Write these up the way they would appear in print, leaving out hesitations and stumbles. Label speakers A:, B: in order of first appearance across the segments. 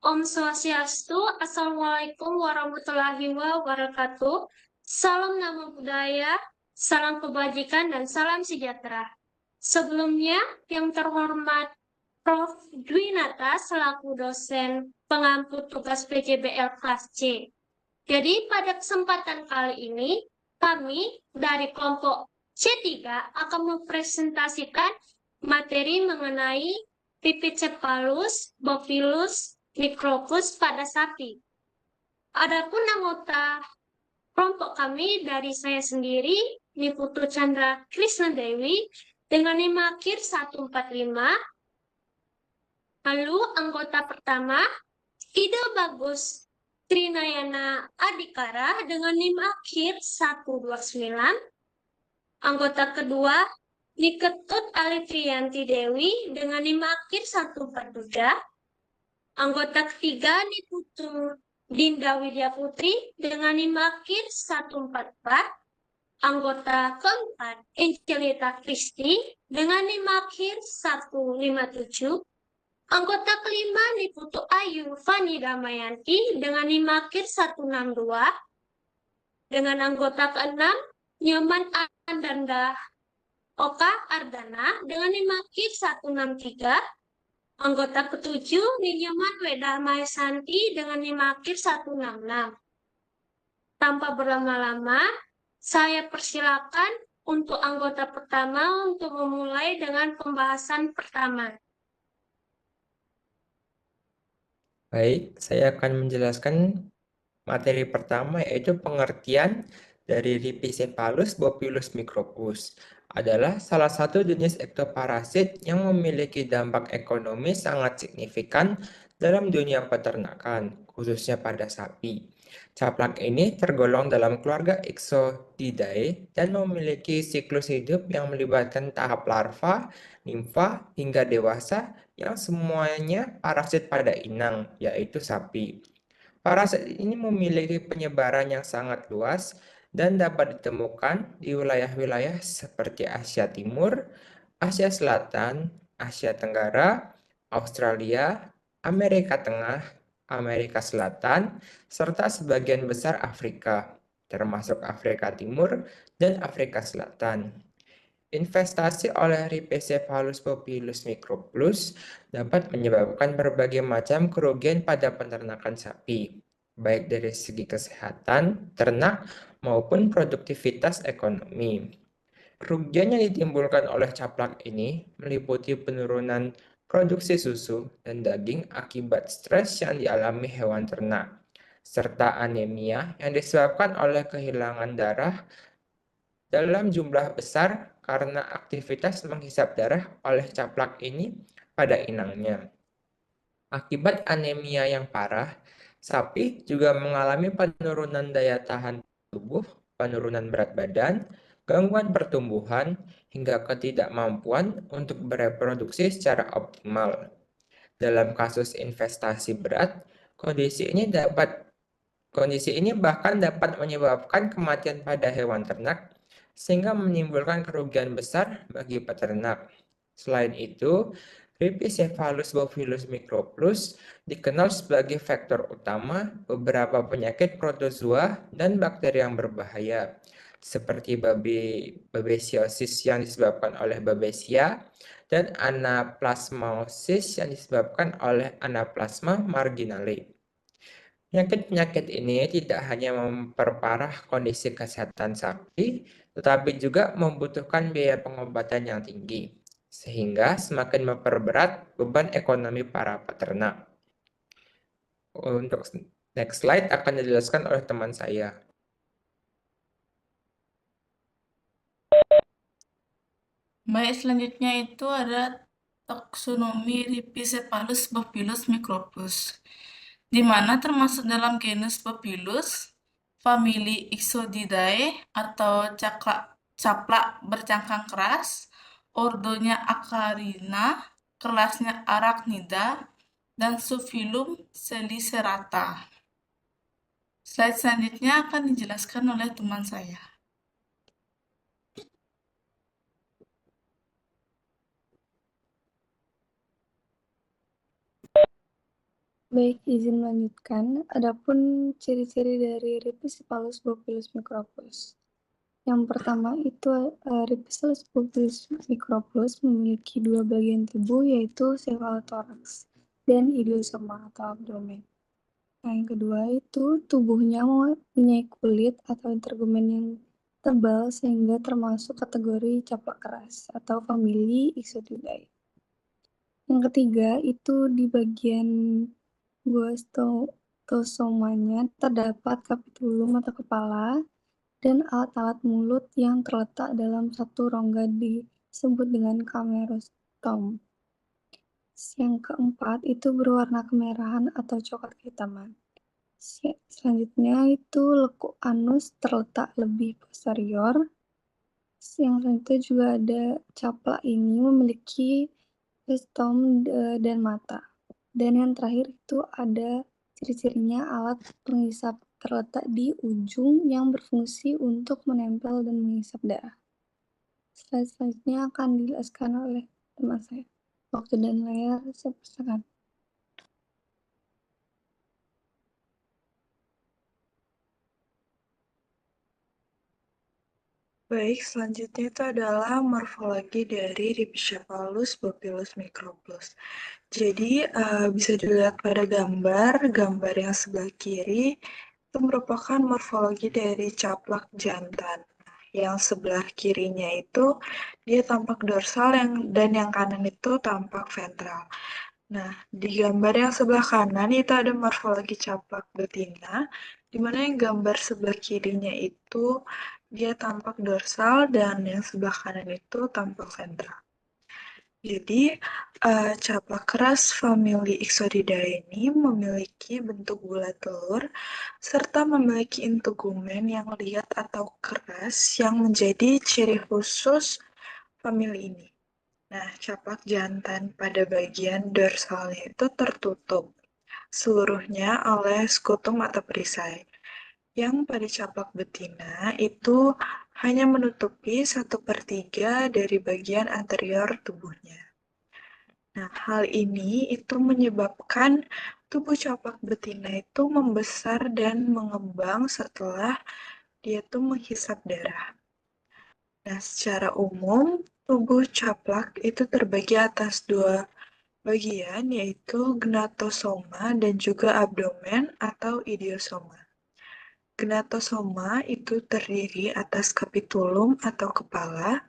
A: Om Swastiastu, Assalamualaikum warahmatullahi wabarakatuh. Salam nama budaya, salam kebajikan, dan salam sejahtera. Sebelumnya, yang terhormat Prof. Dwinata selaku dosen pengampu tugas PJBL kelas C. Jadi pada kesempatan kali ini, kami dari kelompok C3 akan mempresentasikan materi mengenai Pipicephalus, Bopilus, Micropus pada sapi. Adapun anggota kelompok kami dari saya sendiri, Niputu Chandra Krisna Dewi, dengan NIM akhir 145. Lalu anggota pertama, Ide Bagus Trinayana Adikara dengan NIM akhir 129. Anggota kedua, Niketut Alifianti Dewi dengan NIM akhir 143. Anggota ketiga, Niputu Dinda Widya Putri dengan NIM akhir 144. Anggota keempat, Angelita Kristi dengan NIM akhir 157. Anggota kelima, Niputu Ayu Fani Damayanti dengan NIM akhir 162. Dengan anggota keenam, Nyoman Andanda Oka Ardana dengan NIM akhir 163. Anggota ketujuh, Ninyoman Weda Maesanti dengan NIM akhir 166. Tanpa berlama-lama, saya persilakan untuk anggota pertama untuk memulai dengan pembahasan pertama.
B: Baik, saya akan menjelaskan materi pertama yaitu pengertian dari Rhipicephalus bopilus micropus adalah salah satu jenis ektoparasit yang memiliki dampak ekonomi sangat signifikan dalam dunia peternakan, khususnya pada sapi. Caplak ini tergolong dalam keluarga Ixodidae dan memiliki siklus hidup yang melibatkan tahap larva, nimfa, hingga dewasa yang semuanya parasit pada inang, yaitu sapi. Parasit ini memiliki penyebaran yang sangat luas dan dapat ditemukan di wilayah-wilayah seperti Asia Timur, Asia Selatan, Asia Tenggara, Australia, Amerika Tengah, Amerika Selatan, serta sebagian besar Afrika, termasuk Afrika Timur dan Afrika Selatan. Investasi oleh Rhipicephalus bopilus micropus dapat menyebabkan berbagai macam kerugian pada peternakan sapi, baik dari segi kesehatan, ternak, maupun produktivitas ekonomi. Kerugian yang ditimbulkan oleh caplak ini meliputi penurunan produksi susu dan daging akibat stres yang dialami hewan ternak, serta anemia yang disebabkan oleh kehilangan darah dalam jumlah besar karena aktivitas menghisap darah oleh caplak ini pada inangnya. Akibat anemia yang parah, sapi juga mengalami penurunan daya tahan tubuh, penurunan berat badan, gangguan pertumbuhan, hingga ketidakmampuan untuk bereproduksi secara optimal. Dalam kasus investasi berat, kondisi ini bahkan dapat menyebabkan kematian pada hewan ternak, sehingga menimbulkan kerugian besar bagi peternak. Selain itu, Rhipicephalus bopilus micropus dikenal sebagai faktor utama beberapa penyakit protozoa dan bakteri yang berbahaya, seperti babesiosis yang disebabkan oleh Babesia dan anaplasmosis yang disebabkan oleh Anaplasma marginale. Penyakit-penyakit ini tidak hanya memperparah kondisi kesehatan sapi, tetapi juga membutuhkan biaya pengobatan yang tinggi, sehingga semakin memperberat beban ekonomi para peternak. Untuk next slide akan dijelaskan oleh teman saya.
C: Baik, selanjutnya itu ada taksonomi Rhipicephalus bopilus micropus, di mana termasuk dalam genus Bopilus, famili Ixodidae atau caplak bercangkang keras, ordonya Acarina, kelasnya Arachnida, dan subfilum Selicerata. Slide selanjutnya akan dijelaskan oleh teman saya.
D: Baik, izin melanjutkan. Adapun ciri-ciri dari Rhipiscephalus bopilus micropus. Yang pertama itu Rhipiscephalus bopilus micropus memiliki dua bagian tubuh yaitu cephalothorax dan idiosoma atau abdomen. Nah, yang kedua itu tubuhnya mempunyai kulit atau integumen yang tebal sehingga termasuk kategori caplak keras atau famili Ixodidae. Yang ketiga itu di bagian guastosomanya terdapat kapitulum atau kepala dan alat-alat mulut yang terletak dalam satu rongga disebut dengan camerostom. Yang keempat itu berwarna kemerahan atau coklat kehitaman. Selanjutnya itu lekuk anus terletak lebih posterior. Yang selanjutnya juga ada caplak ini memiliki ristom dan mata. Dan yang terakhir itu ada ciri-cirinya alat penghisap terletak di ujung yang berfungsi untuk menempel dan menghisap darah. Slide selanjutnya akan dijelaskan oleh teman saya. Waktu dan layar saya persilakan.
E: Baik, selanjutnya itu adalah morfologi dari Rhipiscephalus bopilus micropus. Jadi bisa dilihat pada gambar yang sebelah kiri itu merupakan morfologi dari caplak jantan. Yang sebelah kirinya itu dia tampak dorsal dan yang kanan itu tampak ventral. Nah, di gambar yang sebelah kanan itu ada morfologi caplak betina, di mana yang gambar sebelah kirinya itu dia tampak dorsal dan yang sebelah kanan itu tampak ventral. Jadi, caplak keras famili Ixodidae ini memiliki bentuk bulat telur serta memiliki integumen yang liat atau keras yang menjadi ciri khusus famili ini. Nah, caplak jantan pada bagian dorsalnya itu tertutup seluruhnya oleh skutum atau perisai. Yang pada caplak betina itu hanya menutupi 1/3 dari bagian anterior tubuhnya. Nah, hal ini itu menyebabkan tubuh caplak betina itu membesar dan mengembang setelah dia tuh menghisap darah. Nah, secara umum, tubuh caplak itu terbagi atas dua bagian, yaitu gnatosoma dan juga abdomen atau idiosoma. Gnatosoma itu terdiri atas kapitulum atau kepala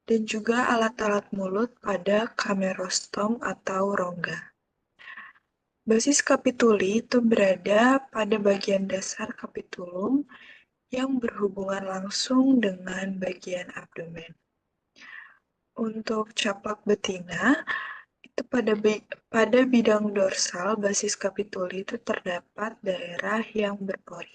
E: dan juga alat-alat mulut pada camerostom atau rongga. Basis kapituli itu berada pada bagian dasar kapitulum yang berhubungan langsung dengan bagian abdomen. Untuk caplak betina, itu pada bidang dorsal basis kapituli itu terdapat daerah yang berpori.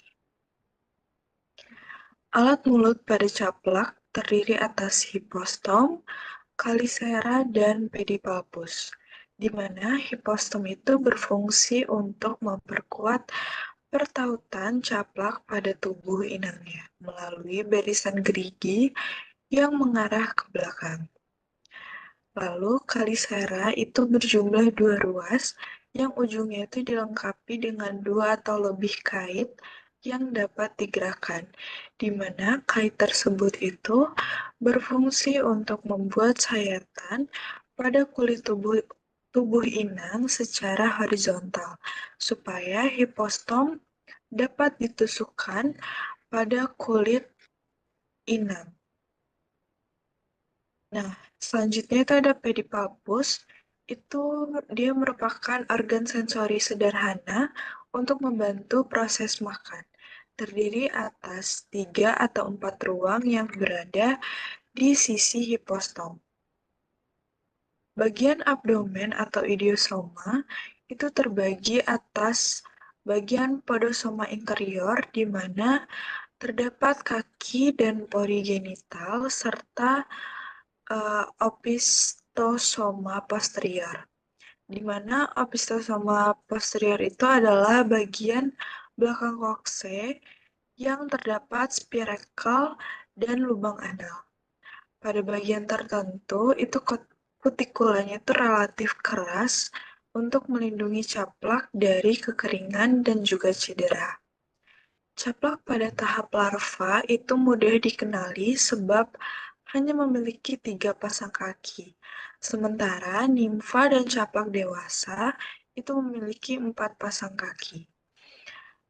E: Alat mulut pada caplak terdiri atas hipostom, kalisera, dan pedipalpus, di mana hipostom itu berfungsi untuk memperkuat pertautan caplak pada tubuh inangnya melalui barisan gerigi yang mengarah ke belakang. Lalu kalisera itu berjumlah 2 ruas yang ujungnya itu dilengkapi dengan 2 atau lebih kait yang dapat digerakkan, di mana kait tersebut itu berfungsi untuk membuat sayatan pada kulit tubuh inang secara horizontal, supaya hipostom dapat ditusukkan pada kulit inang. Nah, selanjutnya itu ada pedipalpus. Itu dia merupakan organ sensori sederhana untuk membantu proses makan. Terdiri atas 3 atau 4 ruang yang berada di sisi hipostom. Bagian abdomen atau idiosoma itu terbagi atas bagian podosoma interior di mana terdapat kaki dan pori genital serta opistosoma posterior, di mana opistosoma posterior itu adalah bagian belakang kokse yang terdapat spirakel dan lubang anal. Pada bagian tertentu itu kutikulanya itu relatif keras untuk melindungi caplak dari kekeringan dan juga cedera. Caplak pada tahap larva itu mudah dikenali sebab hanya memiliki 3 pasang kaki, sementara nimfa dan caplak dewasa itu memiliki 4 pasang kaki.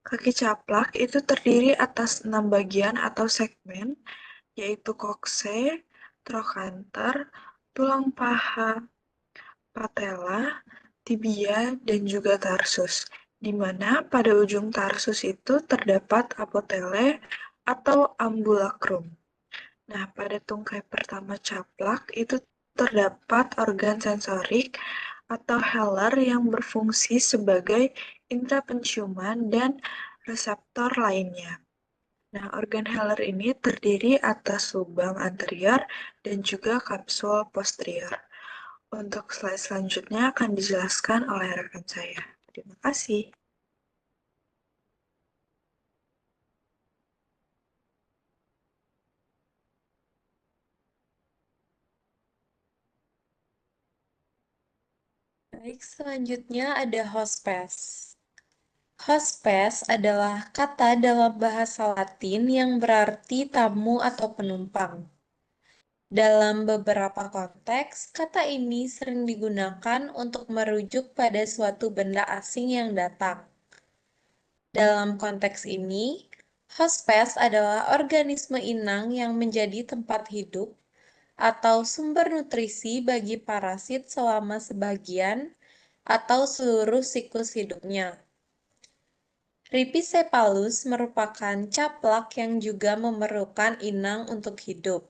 E: Kaki caplak itu terdiri atas 6 bagian atau segmen, yaitu kokse, trochanter, tulang paha, patella, tibia, dan juga tarsus, di mana pada ujung tarsus itu terdapat apotele atau ambulacrum. Nah, pada tungkai pertama caplak itu terdapat organ sensorik atau heller yang berfungsi sebagai indera penciuman dan reseptor lainnya. Nah, organ heller ini terdiri atas lubang anterior dan juga kapsul posterior. Untuk slide selanjutnya akan dijelaskan oleh rekan saya. Terima kasih.
F: Baik, selanjutnya ada hospes. Hospes adalah kata dalam bahasa Latin yang berarti tamu atau penumpang. Dalam beberapa konteks, kata ini sering digunakan untuk merujuk pada suatu benda asing yang datang. Dalam konteks ini, hospes adalah organisme inang yang menjadi tempat hidup atau sumber nutrisi bagi parasit selama sebagian atau seluruh siklus hidupnya. Rhipicephalus merupakan caplak yang juga memerlukan inang untuk hidup.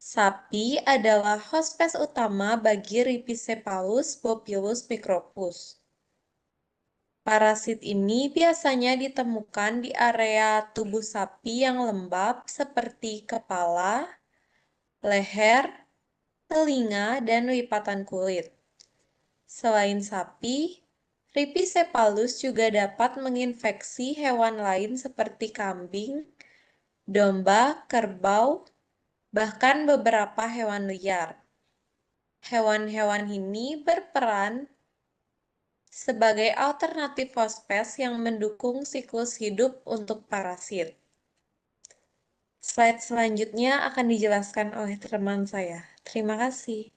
F: Sapi adalah hospes utama bagi Rhipicephalus bopilus micropus. Parasit ini biasanya ditemukan di area tubuh sapi yang lembab seperti kepala, leher, telinga, dan lipatan kulit. Selain sapi, Rhipicephalus juga dapat menginfeksi hewan lain seperti kambing, domba, kerbau, bahkan beberapa hewan liar. Hewan-hewan ini berperan sebagai alternatif hospes yang mendukung siklus hidup untuk parasit. Slide selanjutnya akan dijelaskan oleh teman saya. Terima kasih.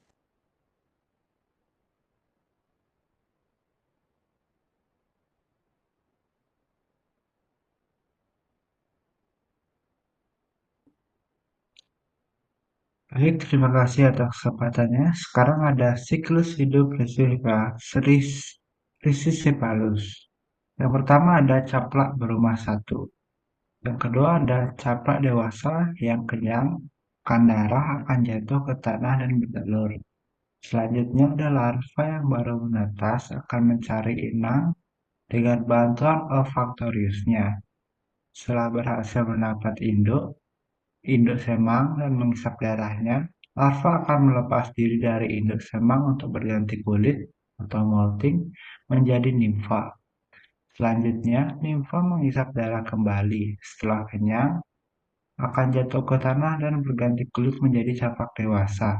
G: Baik, terima kasih atas kesempatannya. Sekarang ada siklus hidup Rhipicephalus. Yang pertama ada caplak berumah satu. Yang kedua ada caplak dewasa yang kenyang, akan darah, akan jatuh ke tanah dan bertelur. Selanjutnya ada larva yang baru menetas akan mencari inang dengan bantuan olfaktoriusnya. Setelah berhasil mendapat induk semang dan menghisap darahnya, larva akan melepas diri dari induk semang untuk berganti kulit atau molting menjadi nimfa. Selanjutnya, nimfa menghisap darah kembali. Setelah kenyang, akan jatuh ke tanah dan berganti kulit menjadi caplak dewasa.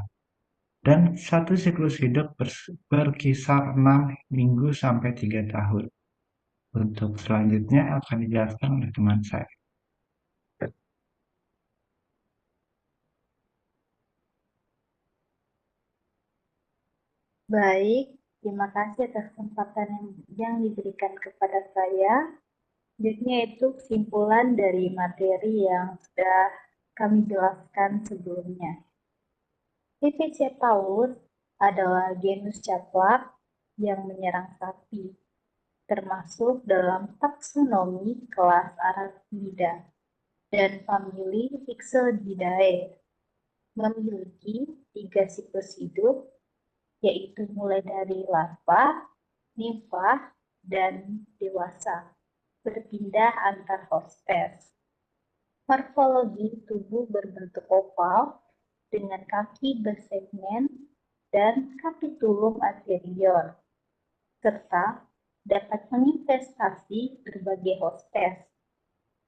G: Dan satu siklus hidup berkisar 6 minggu sampai 3 tahun. Untuk selanjutnya akan dijelaskan oleh teman saya.
H: Baik, terima kasih atas kesempatan yang diberikan kepada saya. Selanjutnya itu kesimpulan dari materi yang sudah kami jelaskan sebelumnya. Rhipicephalus adalah genus caplak yang menyerang sapi, termasuk dalam taksonomi kelas Arachnida dan famili Ixodidae. Memiliki 3 siklus hidup, yaitu mulai dari larva, nimfa, dan dewasa, berpindah antar hospes. Morfologi tubuh berbentuk oval dengan kaki bersegmen dan kapitulum anterior, serta dapat menginvestasi berbagai hospes,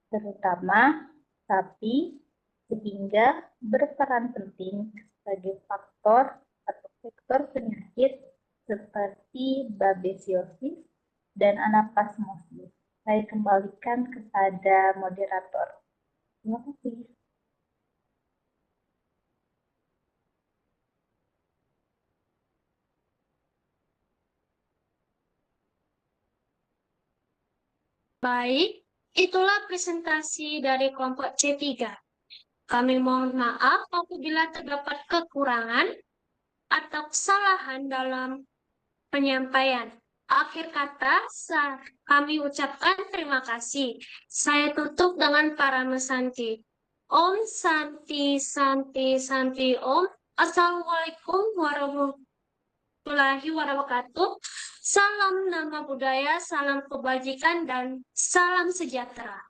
H: terutama sapi, sehingga berperan penting sebagai faktor atau vektor penyakit seperti babesiosis dan anaplasmosis. Saya kembalikan kepada moderator. Terima kasih.
A: Baik, itulah presentasi dari kelompok C3. Kami mohon maaf apabila terdapat kekurangan atau kesalahan dalam penyampaian. Akhir kata, kami ucapkan terima kasih. Saya tutup dengan parama Santi. Om Santi Santi Santi Om. Assalamualaikum warahmatullahi wabarakatuh. Salam nama budaya, salam kebajikan, dan salam sejahtera.